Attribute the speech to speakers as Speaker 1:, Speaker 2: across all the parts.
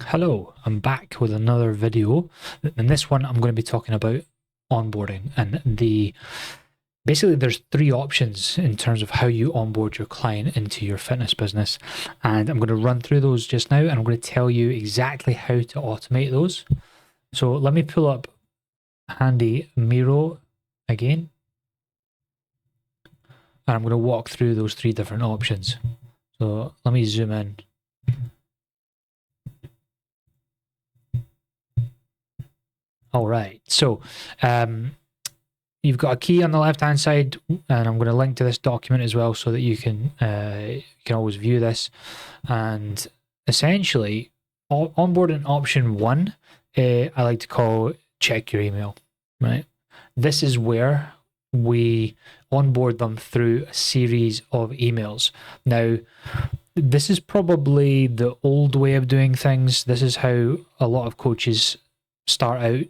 Speaker 1: Hello, I'm back with another video. In this one, I'm going to be talking about onboarding and basically there's three options in terms of how you onboard your client into your fitness business. And I'm going to run through those just now and I'm going to tell you exactly how to automate those. So let me pull up handy Miro again. And I'm going to walk through those three different options. So let me zoom in. All right, so you've got a key on the left-hand side, and I'm going to link to this document as well so that you can always view this. And essentially, onboarding option one, I like to call check your email, right? This is where we onboard them through a series of emails. Now, this is probably the old way of doing things. This is how a lot of coaches start out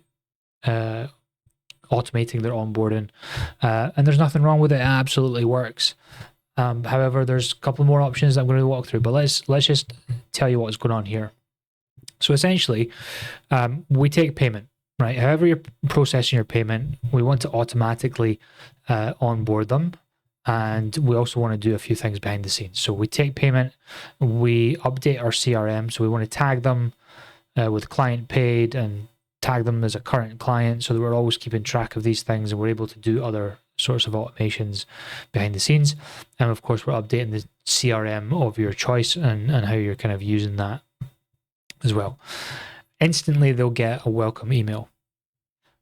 Speaker 1: automating their onboarding, and there's nothing wrong with it. It absolutely works. However, there's a couple more options that I'm going to walk through, but let's just tell you what's going on here. So essentially, we take payment, right? However you're processing your payment, we want to automatically onboard them, and we also want to do a few things behind the scenes. So we take payment, we update our CRM, so we want to tag them with client paid and tag them as a current client so that we're always keeping track of these things and we're able to do other sorts of automations behind the scenes. And of course, we're updating the CRM of your choice and how you're kind of using that as well. Instantly, they'll get a welcome email.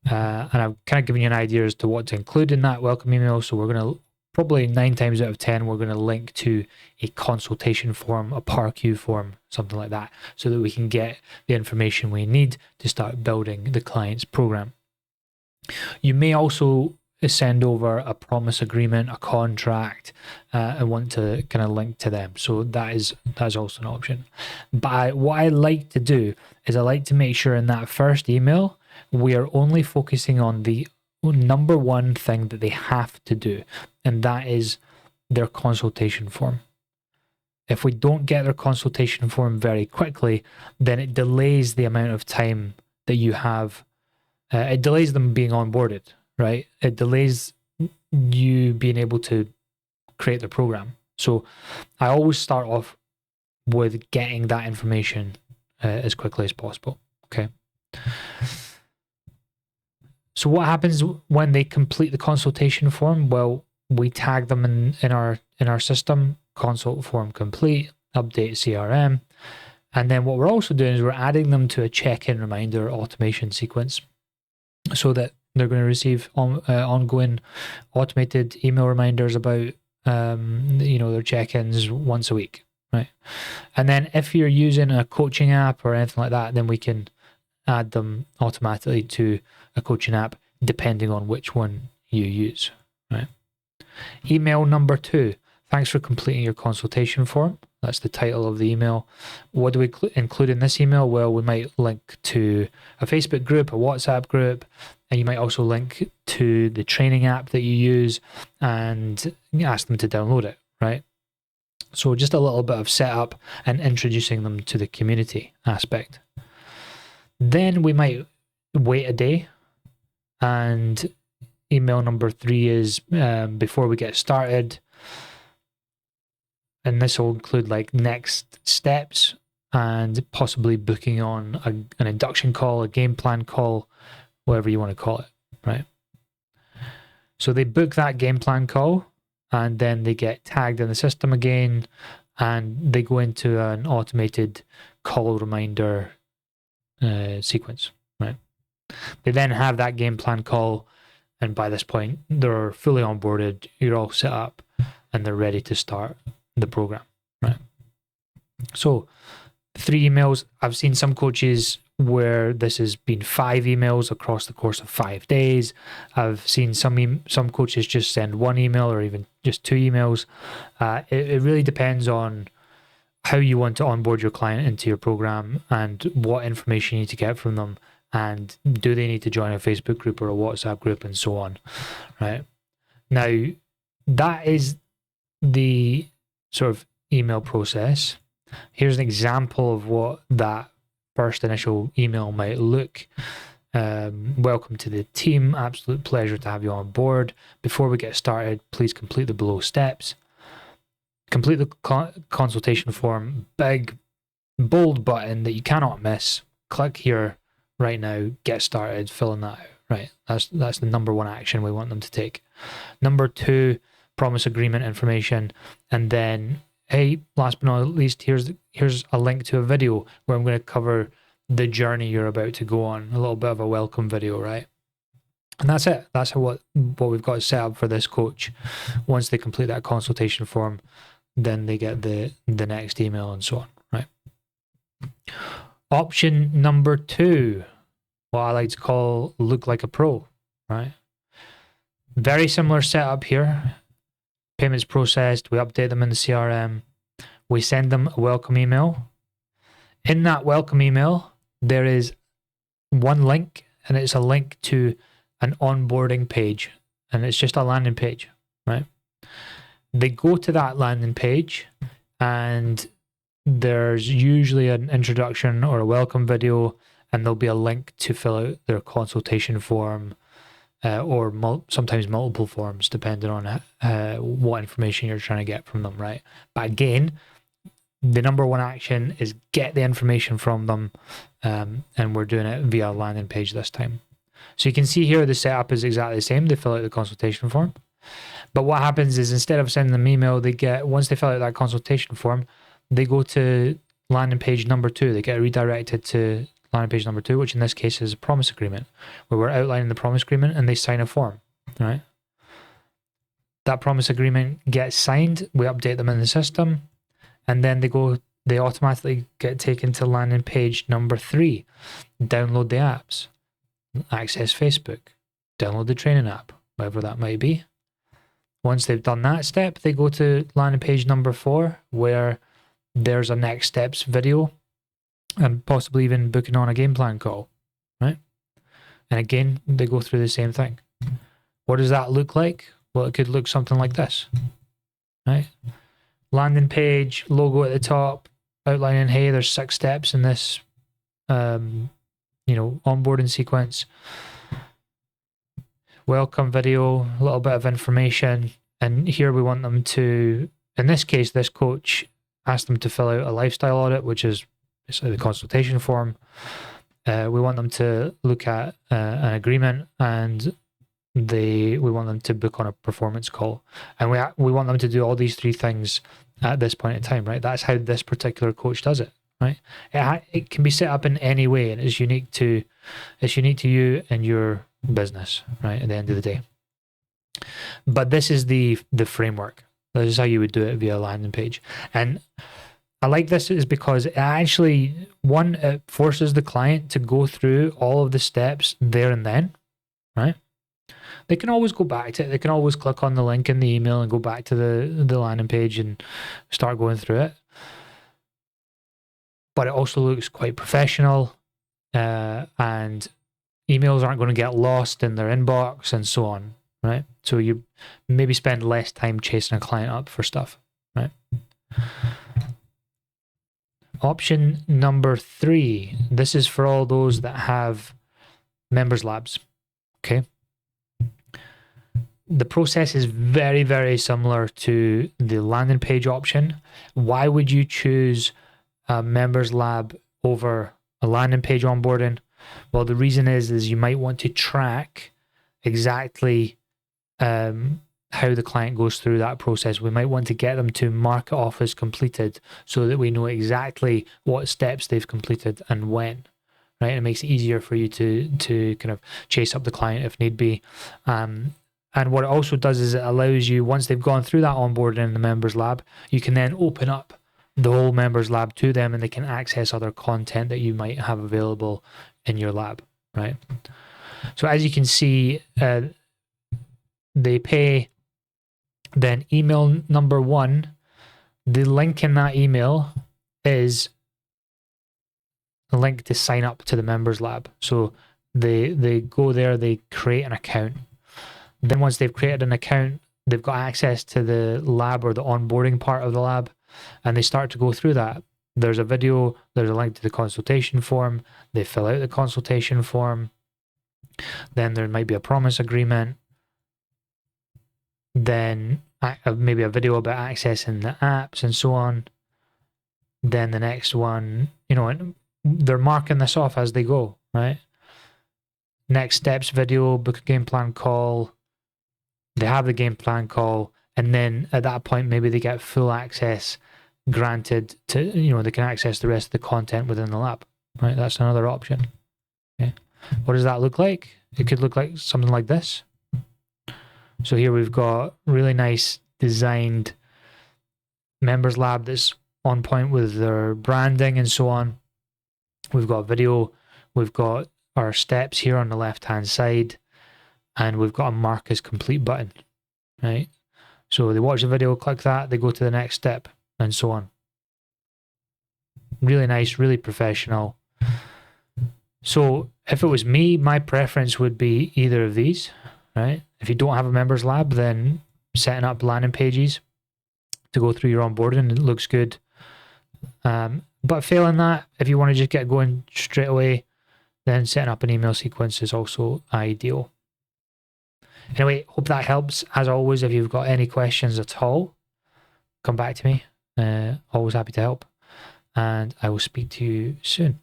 Speaker 1: And I've kind of given you an idea as to what to include in that welcome email. So we're going to probably 9 times out of 10, we're going to link to a consultation form, a PARQ form, something like that, so that we can get the information we need to start building the client's program. You may also send over a promise agreement, a contract, and want to kind of link to them. So that's also an option. But what I like to do is I like to make sure in that first email, we are only focusing on the number one thing that they have to do, and that is their consultation form. If we don't get their consultation form very quickly, then it delays the amount of time that you have. It delays them being onboarded, right? It delays you being able to create the program. So I always start off with getting that information as quickly as possible. Okay. So what happens when they complete the consultation form? Well, we tag them in our system, consult form complete, update CRM. And then what we're also doing is we're adding them to a check-in reminder automation sequence so that they're going to receive ongoing automated email reminders about their check-ins once a week, right? And then if you're using a coaching app or anything like that, then we can add them automatically to a coaching app depending on which one you use, right? Email number 2. Thanks for completing your consultation form. That's the title of the email. What do we include in this email? Well, we might link to a Facebook group, a WhatsApp group, and you might also link to the training app that you use and ask them to download it, right? So just a little bit of setup and introducing them to the community aspect. Then we might wait a day, and email number 3 is before we get started. And this will include like next steps and possibly booking on an induction call, a game plan call, whatever you want to call it, right? So they book that game plan call and then they get tagged in the system again and they go into an automated call reminder sequence, right? They then have that game plan call, and by this point, they're fully onboarded, you're all set up, and they're ready to start the program, right? So 3 emails. I've seen some coaches where this has been 5 emails across the course of 5 days. I've seen some coaches just send 1 email or even just 2 emails. It really depends on how you want to onboard your client into your program and what information you need to get from them, and do they need to join a Facebook group or a WhatsApp group and so on, right? Now, that is the sort of email process. Here's an example of what that first initial email might look. Welcome to the team. Absolute pleasure to have you on board. Before we get started, please complete the below steps. Complete the consultation form. Big, bold button that you cannot miss. Click here right now. Get started filling that out. Right. That's the number one action we want them to take. Number two, promise agreement information, and then, hey, last but not least, here's a link to a video where I'm going to cover the journey you're about to go on, a little bit of a welcome video, right? And that's it. That's what we've got set up for this coach. Once they complete that consultation form, then they get the next email and so on, right? Option number two, what I like to call look like a pro, right? Very similar setup here. Payments processed, we update them in the CRM, we send them a welcome email. In that welcome email, there is one link, and it's a link to an onboarding page, and it's just a landing page, right? They go to that landing page, and there's usually an introduction or a welcome video, and there'll be a link to fill out their consultation form, or sometimes multiple forms, depending on what information you're trying to get from them, right? But again, the number one action is get the information from them, and we're doing it via a landing page this time. So you can see here the setup is exactly the same. They fill out the consultation form. But what happens is instead of sending them email, once they fill out that consultation form, they go to landing page number two. They get redirected to landing page number two, which in this case is a promise agreement, where we're outlining the promise agreement and they sign a form, right? That promise agreement gets signed. We update them in the system. And then they automatically get taken to landing page number three. Download the apps, access Facebook, download the training app, whatever that might be. Once they've done that step, they go to landing page number four, where there's a next steps video and possibly even booking on a game plan call, right? And again, they go through the same thing. What does that look like? Well, it could look something like this, right? Landing page, logo at the top, outlining, hey, there's 6 steps in this, onboarding sequence. Welcome video, a little bit of information. And here we want them to, in this case, this coach asked them to fill out a lifestyle audit, which is the consultation form. We want them to look at an agreement, and we want them to book on a performance call, and we want them to do all these 3 things at this point in time, right? That's how this particular coach does it, right? It can be set up in any way, and it's unique to you and your business, right? At the end of the day, but this is the framework. This is how you would do it via landing page. And I like this is because it actually, it forces the client to go through all of the steps there and then, right? They can always go back to it. They can always click on the link in the email and go back to the landing page and start going through it. But it also looks quite professional, and emails aren't going to get lost in their inbox and so on, right? So you maybe spend less time chasing a client up for stuff, right? Option number 3. This is for all those that have members labs, okay? The process is very, very similar to the landing page option. Why would you choose a members lab over a landing page onboarding? Well, the reason is you might want to track exactly how the client goes through that process. We might want to get them to mark it off as completed so that we know exactly what steps they've completed and when, right? It makes it easier for you to kind of chase up the client if need be. And what it also does is it allows you, once they've gone through that onboarding in the members lab, you can then open up the whole members lab to them, and they can access other content that you might have available in your lab, right? So as you can see, they pay. Then email number 1, the link in that email is a link to sign up to the members lab. So they go there, they create an account. Then once they've created an account, they've got access to the lab or the onboarding part of the lab, and they start to go through that. there's a video, there's a link to the consultation form. They fill out the consultation form. Then there might be a promise agreement. Then maybe a video about accessing the apps and so on. Then the next one, they're marking this off as they go, right? Next steps video, book a game plan call. They have the game plan call, and then at that point, maybe they get full access granted to, they can access the rest of the content within the lab, right? That's another option. Okay. What does that look like? It could look like something like this. So here we've got really nice designed members lab that's on point with their branding and so on. We've got video, we've got our steps here on the left hand side, and we've got a mark as complete button, right? So they watch the video, click that, they go to the next step, and so on. Really nice, really professional. So if it was me, my preference would be either of these, right? If you don't have a members lab, then setting up landing pages to go through your onboarding, it looks good. But failing that, if you want to just get going straight away, then setting up an email sequence is also ideal. Anyway, hope that helps. As always, if you've got any questions at all, come back to me. Always happy to help. And I will speak to you soon.